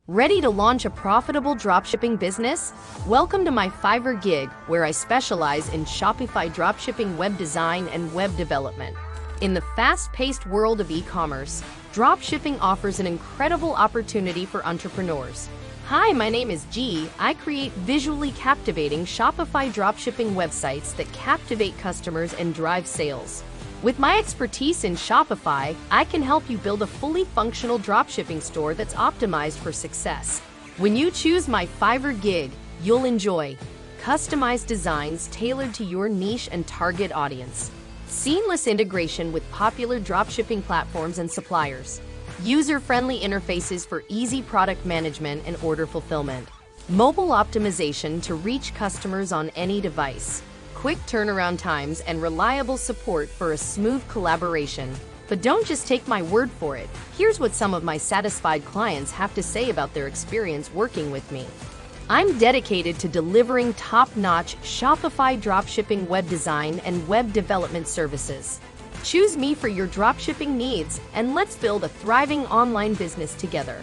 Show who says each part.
Speaker 1: Ready to launch a profitable dropshipping business? Welcome to my Fiverr gig, where I specialize in Shopify dropshipping web design and web development. In the fast-paced world of e-commerce, dropshipping offers an incredible opportunity for entrepreneurs. Hi, my name is G. I create visually captivating Shopify dropshipping websites that captivate customers and drive sales. With my expertise in Shopify, I can help you build a fully functional dropshipping store that's optimized for success. When you choose my Fiverr gig, you'll enjoy customized designs tailored to your niche and target audience, seamless integration with popular dropshipping platforms and suppliers, user-friendly interfaces for easy product management and order fulfillment, mobile optimization to reach customers on any device, quick turnaround times, and reliable support for a smooth collaboration. But don't just take my word for it. Here's what some of my satisfied clients have to say about their experience working with me. I'm dedicated to delivering top-notch Shopify dropshipping web design and web development services. Choose me for your dropshipping needs, and let's build a thriving online business together.